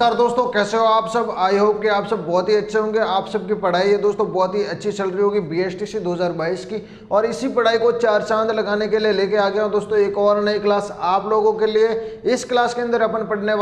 Sir दोस्तों, कैसे हो आप सब। आई होप कि आप सब बहुत ही अच्छे होंगे। आप सबकी पढ़ाई है दोस्तों बहुत ही अच्छी चल रही होगी बीएसटीसी 2022 की। और इसी पढ़ाई को चार चांद लगाने के लिए लेके आ गया हूं दोस्तों एक और नई क्लास आप लोगों के लिए। इस क्लास के अंदर अपन पढ़ने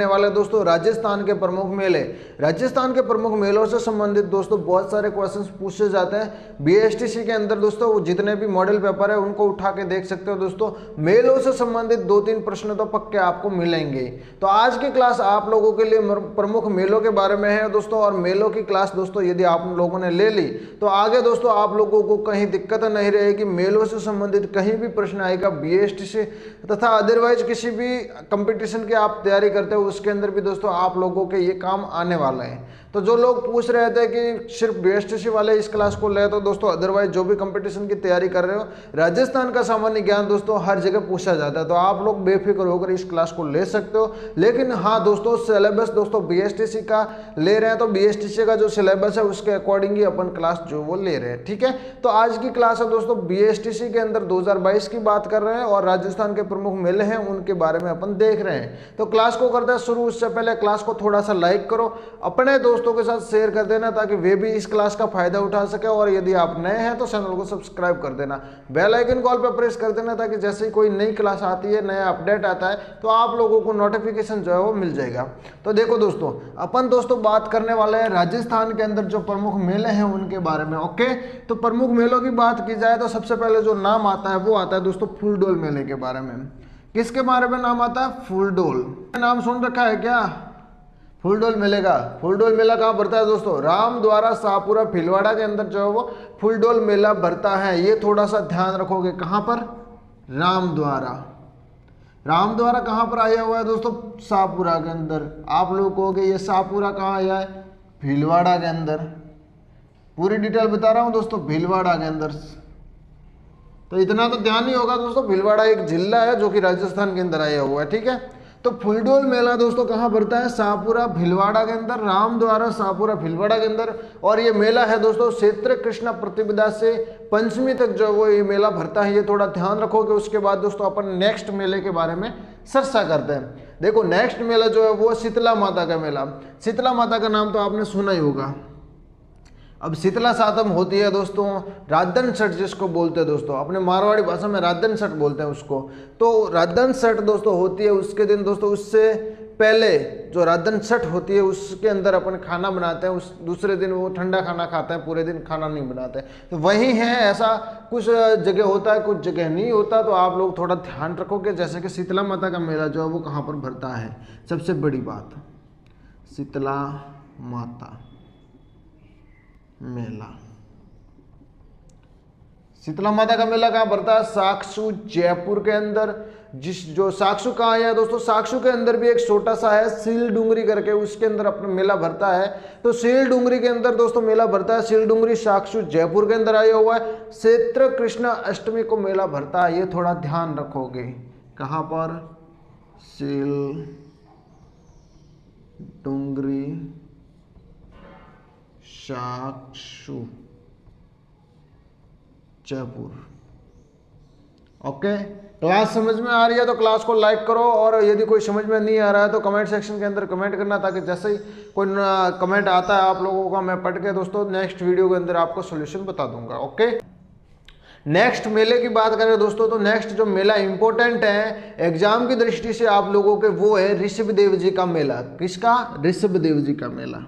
वाले दोस्तों राजस्थान के प्रमुख मेले। राजस्थान के प्रमुख मेलों से संबंधित दोस्तों बहुत सारे क्वेश्चन पूछे जाते हैं बीएसटीसी के अंदर दोस्तों। जितने भी मॉडल पेपर है उनको उठा के देख सकते हो दोस्तों। मेलों से संबंधित 2-3 प्रश्न तो पक्के आपको मिलेंगे। तो आज की क्लास आप लोगों के लिए प्रमुख मेलों के बारे में है दोस्तों। और मेलों की क्लास दोस्तों यदि आप लोगों ने ले ली तो आगे दोस्तों आप लोगों को कहीं दिक्कत नहीं रहेगी। मेलों से संबंधित कहीं भी प्रश्न आएगा बीएसटीसी तथा अदरवाइज किसी भी कंपटीशन की आप तैयारी करते हो उसके अंदर भी दोस्तों आप लोगों के ये काम आने वाला है। तो जो लोग पूछ रहे थे कि सिर्फ बीएसटीसी वाले इस क्लास को ले, तो दोस्तों अदरवाइज जो भी कंपटीशन की तैयारी कर रहे हो राजस्थान का सामान्य ज्ञान दोस्तों हर जगह पूछा जाता है। तो आप लोग बेफिक्र होकर इस क्लास को ले सकते हो। लेकिन हाँ दोस्तों, सिलेबस दोस्तों बीएसटीसी का ले रहे हैं तो बीएसटीसी का जो सिलेबस है उसके अकॉर्डिंग ही अपन क्लास जो वो ले रहे हैं, ठीक है। तो आज की क्लास है दोस्तों बीएसटीसी के अंदर 2022 की बात कर रहे हैं और राजस्थान के प्रमुख मेले हैं उनके बारे में अपन देख रहे हैं। तो क्लास को करते हैं शुरू। उससे पहले क्लास को थोड़ा सा लाइक करो, अपने दोस्तों के साथ शेयर कर देना ताकि वे भी इस क्लास का फायदा उठा सके। और यदि आप नए हैं तो चैनल को सब्सक्राइब कर देना, बेल आइकन कॉल पर प्रेस कर देना ताकि जैसे ही कोई नई क्लास आती है, नया अपडेट आता है तो आप लोगों को नोटिफिकेशन जो है वो मिल जाएगा। तो देखो दोस्तों, अपन दोस्तों बात करने वाले हैं राजस्थान के अंदर जो प्रमुख मेले हैं उनके बारे में। ओके, तो प्रमुख मेलों की बात की जाए तो सबसे पहले जो नाम आता है वो आता है दोस्तों फूलडोल मेले के बारे में। किसके बारे में नाम आता है? फूलडोल। नाम सुन रखा है क्या फूलडोल मेले का? फूलडोल मेला कहाँ भरता है दोस्तों? रामद्वारा शाहपुरा भीलवाड़ा के अंदर जो है वो फूलडोल मेला भरता है। ये थोड़ा सा ध्यान रखोगे। कहाँ पर? रामद्वारा। रामद्वारा कहाँ पर आया हुआ है दोस्तों? शाहपुरा के अंदर। आप लोग कहोगे ये शाहपुरा कहाँ आया है? भीलवाड़ा के अंदर। पूरी डिटेल बता रहा हूँ दोस्तों, भीलवाड़ा के अंदर। तो इतना तो ध्यान नहीं होगा दोस्तों, भीलवाड़ा एक जिला है जो कि राजस्थान के अंदर आया हुआ है, ठीक है। तो फूलडोल मेला दोस्तों कहाँ भरता है? शाहपुरा भीलवाड़ा के अंदर, रामद्वारा शाहपुरा भीलवाड़ा के अंदर। और ये मेला है दोस्तों चैत्र कृष्ण प्रतिपदा से पंचमी तक जो वो ये मेला भरता है। ये थोड़ा ध्यान रखोगे। उसके बाद दोस्तों अपन नेक्स्ट मेले के बारे में चर्चा करते हैं। देखो नेक्स्ट मेला जो है वो शीतला माता का मेला। शीतला माता का नाम तो आपने सुना ही होगा। अब शीतला सातम होती है दोस्तों, राधन छठ जिसको बोलते हैं दोस्तों, अपने मारवाड़ी भाषा में राधन छठ बोलते हैं उसको। तो राधन छठ दोस्तों होती है उसके दिन दोस्तों। उससे पहले जो राधन छठ होती है उसके अंदर अपन खाना बनाते हैं। उस दूसरे दिन वो ठंडा खाना खाते हैं, पूरे दिन खाना नहीं बनाते। तो वही है, ऐसा कुछ जगह होता है कुछ जगह नहीं होता। तो आप लोग थोड़ा ध्यान रखोगे। जैसे कि शीतला माता का मेला जो है वो कहाँ पर भरता है, सबसे बड़ी बात शीतला माता मेला। शीतला माता का मेला कहाँ भरता है? साक्षु जयपुर के अंदर। जो साक्षु कहाँ है दोस्तों? साक्षु के अंदर भी एक छोटा सा है सील डूंगरी करके, उसके अंदर अपना मेला भरता है। तो सील डूंगरी के अंदर दोस्तों मेला भरता है। सील डूंगरी साक्षु जयपुर के अंदर आया हुआ है। चैत्र कृष्ण अष्टमी को मेला भरता है। ये थोड़ा ध्यान रखोगे। कहाँ पर? सील डूंगरी साक्षु जयपुर। ओके, क्लास समझ में आ रही है तो क्लास को लाइक करो। और यदि कोई समझ में नहीं आ रहा है तो कमेंट सेक्शन के अंदर कमेंट करना ताकि जैसे ही कोई कमेंट आता है आप लोगों का मैं पढ़ के दोस्तों नेक्स्ट वीडियो के अंदर आपको सॉल्यूशन बता दूंगा। ओके, नेक्स्ट मेले की बात करें दोस्तों तो नेक्स्ट जो मेला इंपॉर्टेंट है एग्जाम की दृष्टि से आप लोगों के वो है ऋषभदेव जी का मेला। किसका? ऋषभदेव जी का मेला।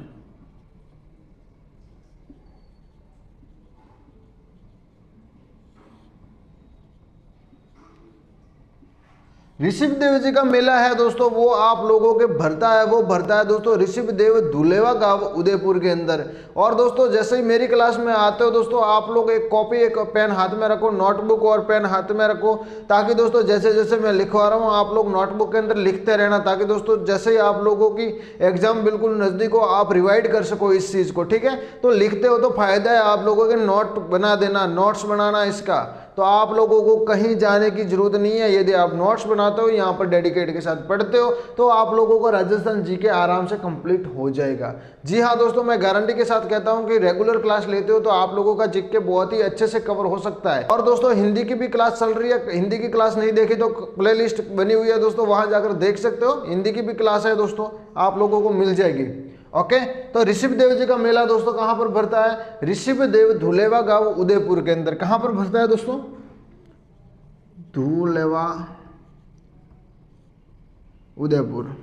ऋषभदेव जी का मेला है दोस्तों, वो आप लोगों के भरता है दोस्तों ऋषभदेव धुलेवा गांव उदयपुर के अंदर। और दोस्तों जैसे ही मेरी क्लास में आते हो दोस्तों आप लोग एक कॉपी एक पेन हाथ में रखो, नोटबुक और पेन हाथ में रखो, ताकि दोस्तों जैसे जैसे मैं लिखवा रहा हूँ आप लोग नोटबुक के अंदर लिखते रहना, ताकि दोस्तों जैसे ही आप लोगों की एग्जाम बिल्कुल नजदीक हो आप रिवाइड कर सको इस चीज को, ठीक है। तो लिखते हो तो फायदा है आप लोगों के, नोट बना देना, नोट्स बनाना इसका। तो आप लोगों को कहीं जाने की जरूरत नहीं है। यदि आप नोट्स बनाते हो, यहाँ पर डेडिकेट के साथ पढ़ते हो, तो आप लोगों को राजस्थान जीके आराम से कंप्लीट हो जाएगा। जी हाँ दोस्तों, मैं गारंटी के साथ कहता हूँ कि रेगुलर क्लास लेते हो तो आप लोगों का जीके बहुत ही अच्छे से कवर हो सकता है। और दोस्तों हिंदी की भी क्लास चल रही है, हिंदी की क्लास नहीं देखी तो प्ले लिस्ट बनी हुई है दोस्तों, वहां जाकर देख सकते हो। हिंदी की भी क्लास है दोस्तों, आप लोगों को मिल जाएगी। ओके, तो ऋषभदेव जी का मेला दोस्तों कहां पर भरता है? ऋषभदेव धुलेवा गांव उदयपुर के अंदर कहां पर भरता है दोस्तों? धुलेवा उदयपुर।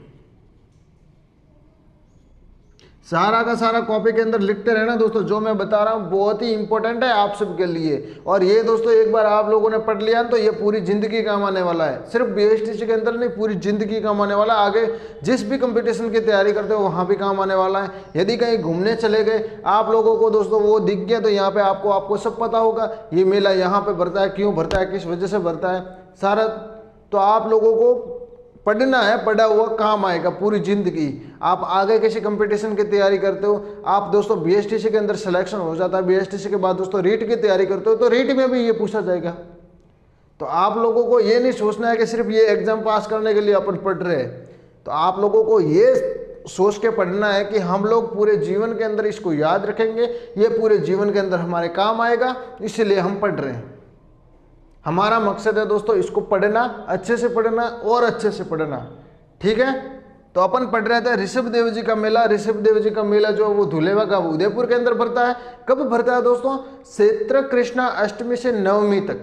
सारा का सारा कॉपी के अंदर लिखते रहना दोस्तों, जो मैं बता रहा हूं बहुत ही इंपॉर्टेंट है आप सबके लिए। और ये दोस्तों एक बार आप लोगों ने पढ़ लिया तो ये पूरी जिंदगी काम आने वाला है, सिर्फ बीएसटीसी के अंदर नहीं, पूरी जिंदगी काम आने वाला है। आगे जिस भी कंपटीशन की तैयारी करते हो वहां भी काम आने वाला है। यदि कहीं घूमने चले गए आप लोगों को दोस्तों, वो दिख गया तो यहाँ पे आपको सब पता होगा ये मेला यहाँ पे भरता है, क्यों भरता है, किस वजह से भरता है, सारा तो आप लोगों को पढ़ना है, पढ़ा हुआ काम आएगा पूरी जिंदगी। आप आगे किसी कंपटीशन की तैयारी करते हो, आप दोस्तों बीएसटीसी के अंदर सिलेक्शन हो जाता है, बीएसटीसी के बाद दोस्तों रीट की तैयारी करते हो तो रीट में भी ये पूछा जाएगा। तो आप लोगों को ये नहीं सोचना है कि सिर्फ ये एग्जाम पास करने के लिए अपन पढ़ रहे हैं, तो आप लोगों को ये सोच के पढ़ना है कि हम लोग पूरे जीवन के अंदर इसको याद रखेंगे, ये पूरे जीवन के अंदर हमारे काम आएगा, इसलिए हम पढ़ रहे हैं। हमारा मकसद है दोस्तों इसको पढ़ना, अच्छे से पढ़ना और अच्छे से पढ़ना, ठीक है। तो अपन पढ़ रहे थे ऋषभदेव जी का मेला। ऋषभदेव जी का मेला जो वो धुलेवा का उदयपुर के अंदर भरता है। कब भरता है दोस्तों? चैत्र कृष्णा अष्टमी से नवमी तक,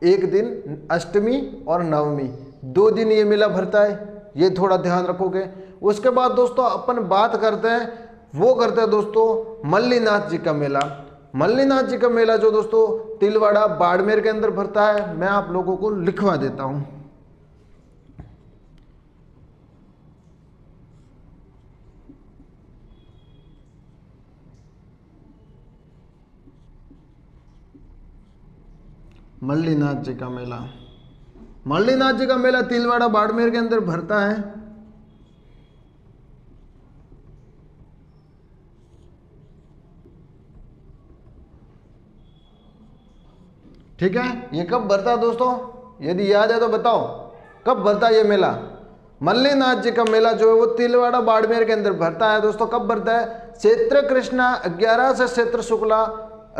एक दिन अष्टमी और नवमी, 2 दिन ये मेला भरता है, ये थोड़ा ध्यान रखोगे। उसके बाद दोस्तों अपन बात करते हैं, वो करते हैं दोस्तों मल्लीनाथ जी का मेला। मल्लीनाथ जी का मेला जो दोस्तों तिलवाड़ा बाड़मेर के अंदर भरता है, मैं आप लोगों को लिखवा देता हूं। मल्लीनाथ जी का मेला, मल्लीनाथ जी का मेला तिलवाड़ा बाड़मेर के अंदर भरता है। ठीक है, ये कब भरता है दोस्तों? यदि याद है तो बताओ कब भरता है ये मेला? मल्लीनाथ जी का मेला जो है वो तिलवाड़ा बाड़मेर के अंदर भरता है दोस्तों। कब भरता है? चैत्र कृष्णा 11 से चैत्र शुक्ला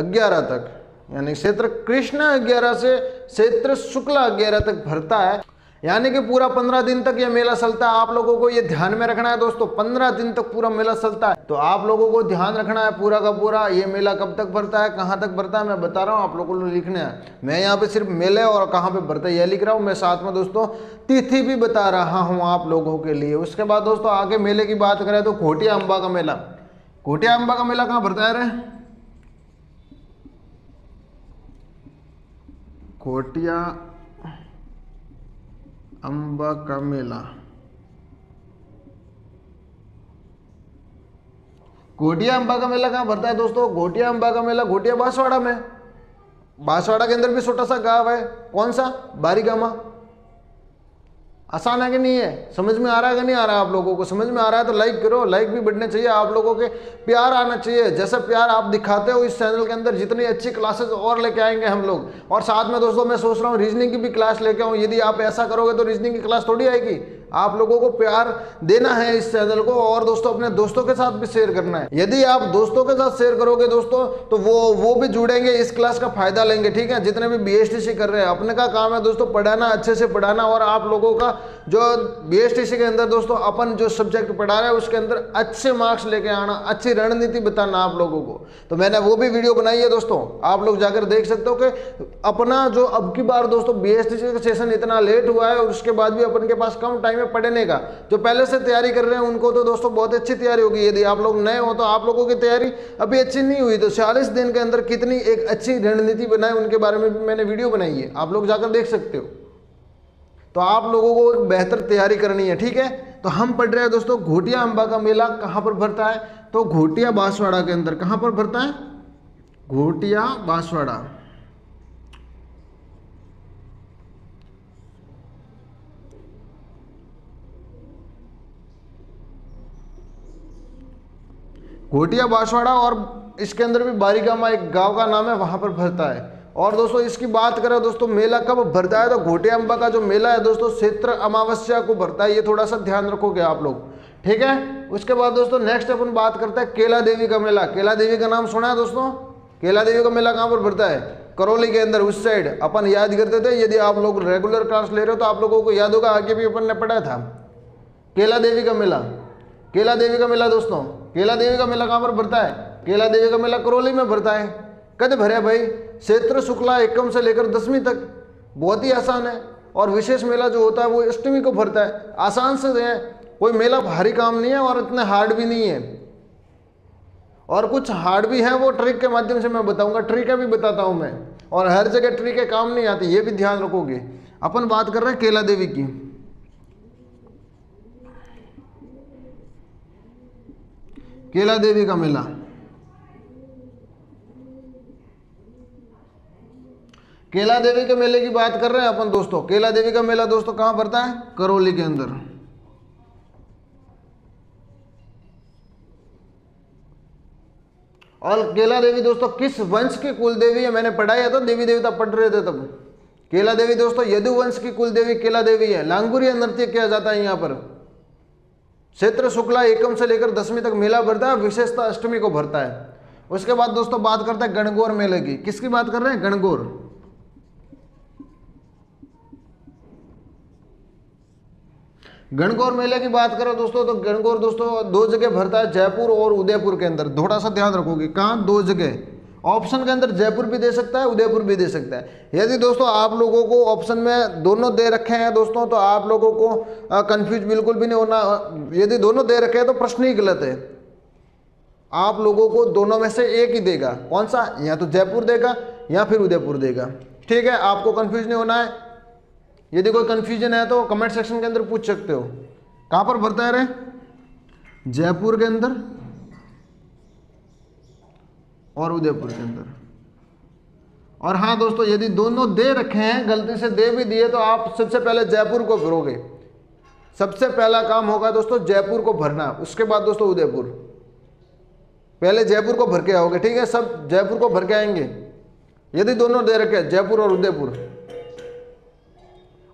11 तक, यानी चैत्र कृष्णा 11 से चैत्र शुक्ला 11 तक भरता है, यानी कि पूरा 15 दिन तक ये मेला चलता है। आप लोगों को ये ध्यान में रखना है दोस्तों, 15 दिन तक पूरा मेला चलता है। तो आप लोगों को ध्यान रखना है पूरा का पूरा, ये मेला कब तक भरता है, कहाँ तक भरता है, मैं बता रहा हूँ, आप लोगों को लिखना है। मैं यहाँ पे सिर्फ मेले और कहाँ पे भरता है ये लिख रहा हूँ, मैं साथ में दोस्तों तिथि भी बता रहा हूँ आप लोगों के लिए। उसके बाद दोस्तों आगे मेले की बात करें तो घोटिया अम्बा का मेला। घोटिया अम्बा का मेला कहाँ भरता है रे? घोटिया अम्बा का मेला, घोटिया अम्बा का मेला कहाँ भरता है दोस्तों? घोटिया अम्बा का मेला घोटिया बांसवाड़ा में। बांसवाड़ा के अंदर भी छोटा सा गांव है, कौन सा? बारीगामा। आसान है कि नहीं है? समझ में आ रहा है कि नहीं आ रहा है? आप लोगों को समझ में आ रहा है तो लाइक करो, लाइक भी बढ़ने चाहिए, आप लोगों के प्यार आना चाहिए। जैसा प्यार आप दिखाते हो इस चैनल के अंदर, जितनी अच्छी क्लासेस और लेके आएंगे हम लोग। और साथ में दोस्तों मैं सोच रहा हूँ रीजनिंग की भी क्लास लेके आऊँ। यदि आप ऐसा करोगे तो रीजनिंग की क्लास थोड़ी आएगी। आप लोगों को प्यार देना है इस चैनल को, और दोस्तों अपने दोस्तों के साथ भी शेयर करना है। यदि आप दोस्तों के साथ शेयर करोगे दोस्तों तो वो भी जुड़ेंगे, इस क्लास का फायदा लेंगे, ठीक है। जितने भी बीएसटीसी कर रहे हैं, अपने का काम है दोस्तों पढ़ाना, अच्छे से पढ़ाना। और आप लोगों का जो बीएसटीसी के अंदर दोस्तों अपन जो सब्जेक्ट पढ़ा रहे हैं उसके अंदर अच्छे मार्क्स लेके आना, अच्छी रणनीति बताना आप लोगों को। तो मैंने वो भी वीडियो बनाई है दोस्तों, आप लोग जाकर देख सकते हो कि अपना जो अब की बार दोस्तों बीएसटीसी का सेशन इतना लेट हुआ है और उसके बाद भी अपन के पास कम टाइम है पढ़ने का। जो पहले से तैयारी कर रहे हैं उनको तो दोस्तों बहुत अच्छी तैयारी होगी। यदि आप लोग नए हो तो आप लोगों की तैयारी अभी अच्छी नहीं हुई तो 40 दिन के अंदर कितनी एक अच्छी रणनीति बनाए उनके बारे में भी मैंने वीडियो बनाई है, आप लोग जाकर देख सकते हो। तो आप लोगों को एक बेहतर तैयारी करनी है, ठीक है। तो हम पढ़ रहे हैं दोस्तों घोटिया अम्बा का मेला कहां पर भरता है? तो घोटिया बांसवाड़ा के अंदर। कहां पर भरता है? घोटिया बांसवाड़ा। घोटिया बांसवाड़ा, और इसके अंदर भी बारीगामा एक गांव का नाम है, वहां पर भरता है। और दोस्तों इसकी बात करें दोस्तों मेला कब भरता है, तो घोटिया अम्बा का जो मेला है दोस्तों चैत्र अमावस्या को भरता है, ये थोड़ा सा ध्यान रखोगे आप लोग, ठीक है। उसके बाद दोस्तों नेक्स्ट अपन बात करते हैं केला देवी का मेला। केला देवी का नाम सुना है दोस्तों? केला देवी का मेला कहाँ पर भरता है? करौली के अंदर, उस साइड। अपन याद करते थे, यदि आप लोग रेगुलर क्लास ले रहे हो तो आप लोगों को याद होगा, आगे भी अपन ने पढ़ा था केला देवी का मेला। केला देवी का मेला दोस्तों, केला देवी का मेला कहाँ पर भरता है? केला देवी का मेला करौली में भरता है। कद भरे भाई? चैत्र शुक्ला एकम से लेकर 10वीं तक। बहुत ही आसान है। और विशेष मेला जो होता है वो अष्टमी को भरता है। आसान से है, कोई मेला भारी काम नहीं है और इतना हार्ड भी नहीं है, और कुछ हार्ड भी है, वो ट्रिक के माध्यम से मैं बताऊंगा, ट्रिकें भी बताता हूं मैं, और हर जगह ट्रिकें काम नहीं आती, ये भी ध्यान रखोगे। अपन बात कर रहे हैं केला देवी की। केला देवी का मेला, केला देवी के मेले की बात कर रहे हैं अपन दोस्तों। केला देवी का मेला दोस्तों कहां भरता है? करौली के अंदर। और केला देवी दोस्तों किस वंश की कुल देवी है? मैंने पढ़ाया था, देवी देवता पढ़ रहे थे तब। केला देवी दोस्तों यदुवंश की कुल देवी केला देवी है। लांगुरिया नृत्य किया जाता है यहाँ पर। चैत्र शुक्ला एकम से लेकर 10वीं तक मेला भरता है, विशेषता अष्टमी को भरता है। उसके बाद दोस्तों बात करते हैं गणगौर मेले की। किसकी बात कर रहे हैं? गणगौर। गणगौर मेले की बात करो दोस्तों, तो गणगौर दोस्तों 2 जगह भरता है, जयपुर और उदयपुर के अंदर। थोड़ा सा ध्यान रखोगे, कहाँ? 2 जगह। ऑप्शन के अंदर जयपुर भी दे सकता है, उदयपुर भी दे सकता है। यदि दोस्तों आप लोगों को ऑप्शन में दोनों दे रखे हैं दोस्तों, तो आप लोगों को कंफ्यूज बिल्कुल भी नहीं होना। यदि दोनों दे रखे हैं तो प्रश्न ही गलत है। आप लोगों को दोनों में से एक ही देगा। कौन सा? या तो जयपुर देगा या फिर उदयपुर देगा, ठीक है। आपको कंफ्यूज नहीं होना है। यदि कोई कंफ्यूजन है तो कमेंट सेक्शन के अंदर पूछ सकते हो। कहां पर भरता है रे? जयपुर के अंदर और उदयपुर के अंदर। और हाँ दोस्तों, यदि दोनों दे रखे हैं, गलती से दे भी दिए, तो आप सबसे पहले जयपुर को भरोगे। सबसे पहला काम होगा दोस्तों जयपुर को भरना, उसके बाद दोस्तों उदयपुर। पहले जयपुर को भर के आओगे, ठीक है। सब जयपुर को भर के आएंगे यदि दोनों दे रखे हैं, जयपुर और उदयपुर।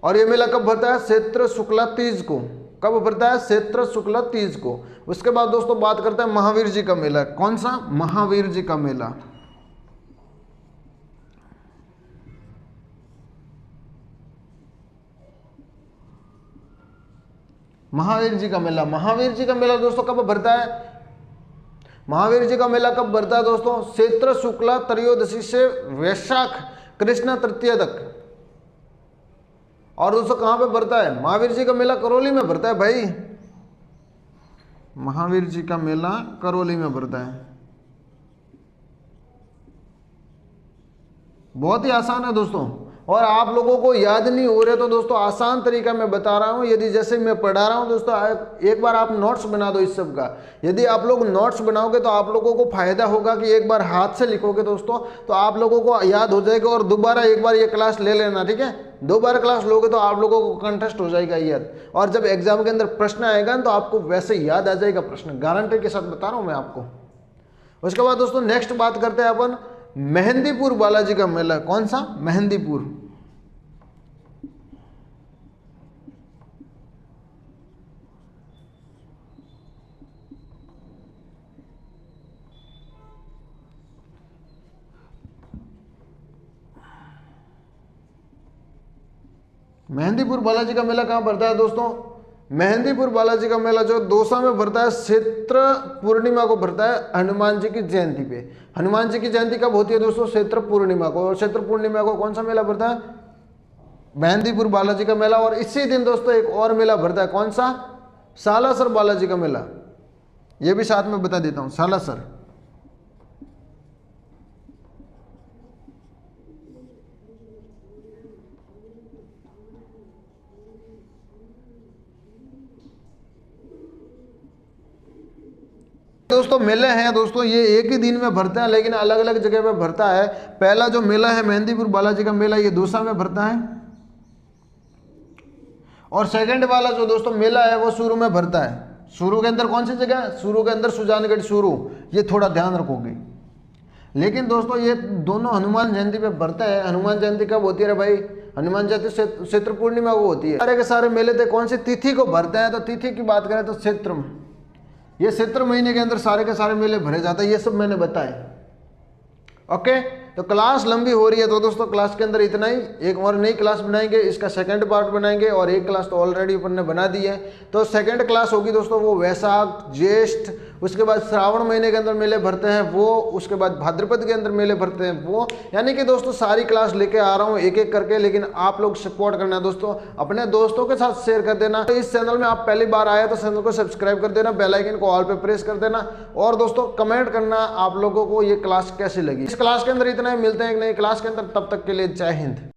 और ये मेला कब भरता है? चैत्र शुक्ला तीज को। कब भरता है? चैत्र शुक्ला तीज को। उसके बाद दोस्तों बात करते हैं महावीर जी का मेला। कौन सा? महावीर जी का मेला। महावीर जी का मेला, महावीर जी का मेला दोस्तों कब भरता है? महावीर जी का मेला कब भरता है दोस्तों? चैत्र शुक्ला त्रयोदशी से वैशाख कृष्ण तृतीया तक। और दोस्तों कहां पे भरता है? महावीर जी का मेला करौली में भरता है भाई। महावीर जी का मेला करौली में भरता है। बहुत ही आसान है दोस्तों। और आप लोगों को याद नहीं हो रहे तो दोस्तों आसान तरीका मैं बता रहा हूं। यदि जैसे मैं पढ़ा रहा हूं दोस्तों, एक बार आप नोट्स बना दो इस सब का। यदि आप लोग नोट्स बनाओगे तो आप लोगों को फायदा होगा कि एक बार हाथ से लिखोगे दोस्तों, तो आप लोगों को याद हो जाएगा। और दोबारा एक बार ये क्लास ले लेना, ठीक है। 2 बार क्लास लोगे तो आप लोगों को कंटेस्ट हो जाएगा याद। और जब एग्जाम के अंदर प्रश्न आएगा तो आपको वैसे याद आ जाएगा प्रश्न, गारंटी के साथ बता रहा हूं मैं आपको। उसके बाद दोस्तों नेक्स्ट बात करते हैं अपन मेहंदीपुर बालाजी का मेला। कौन सा? मेहंदीपुर। मेहंदीपुर बालाजी का मेला कहां भरता है दोस्तों? मेहंदीपुर बालाजी का मेला जो दौसा में भरता है, चैत्र पूर्णिमा को भरता है, हनुमान जी की जयंती पे। हनुमान जी की जयंती कब होती है दोस्तों? चैत्र पूर्णिमा को। और चैत्र पूर्णिमा को कौन सा मेला भरता है? मेहंदीपुर बालाजी का मेला। और इसी दिन दोस्तों एक और मेला भरता है। कौन सा? सालासर बालाजी का मेला। ये भी साथ में बता देता हूं, सालासर। दोस्तों मेले हैं दोस्तों, ये एक ही दिन में भरते हैं लेकिन अलग अलग जगह पे भरता है। पहला जो मेला है मेहंदीपुर बालाजी का मेला, ये दौसा में भरता है। और सेकंड वाला जो दोस्तों मेला है वो शुरू में भरता है। शुरू के अंदर कौन सी जगह? शुरू के अंदर सुजानगढ़ शुरू। ये थोड़ा ध्यान रखोगे। लेकिन दोस्तों ये दोनों हनुमान जयंती पे बढ़ता है। हनुमान जयंती कब होती है भाई? हनुमान जयंती चैत्र पूर्णिमा को होती है। सारे के सारे मेले थे कौन सी तिथि को भरते हैं? तो तिथि की बात करें तो चैत्र, ये चैत्र महीने के अंदर सारे के सारे मेले भरे जाते हैं। ये सब मैंने बताया। ओके, तो क्लास लंबी हो रही है तो दोस्तों क्लास के अंदर इतना ही। एक और नई क्लास बनाएंगे, इसका सेकंड पार्ट बनाएंगे, और एक क्लास तो ऑलरेडी अपन ने बना दी है। तो सेकंड क्लास होगी दोस्तों वो वैशाख, ज्येष्ठ, उसके बाद श्रावण महीने के अंदर मेले भरते हैं वो, उसके बाद भाद्रपद के अंदर मेले भरते हैं वो। यानी कि दोस्तों सारी क्लास लेके आ रहा हूँ एक एक करके, लेकिन आप लोग सपोर्ट करना है दोस्तों, अपने दोस्तों के साथ शेयर कर देना। तो इस चैनल में आप पहली बार आए तो चैनल को सब्सक्राइब कर देना, बेल आइकन को ऑल पे प्रेस कर देना, और दोस्तों कमेंट करना आप लोगों को ये क्लास कैसी लगी। इस क्लास के अंदर इतना ही, मिलते हैं एक नई क्लास के अंदर, तब तक के लिए जय हिंद।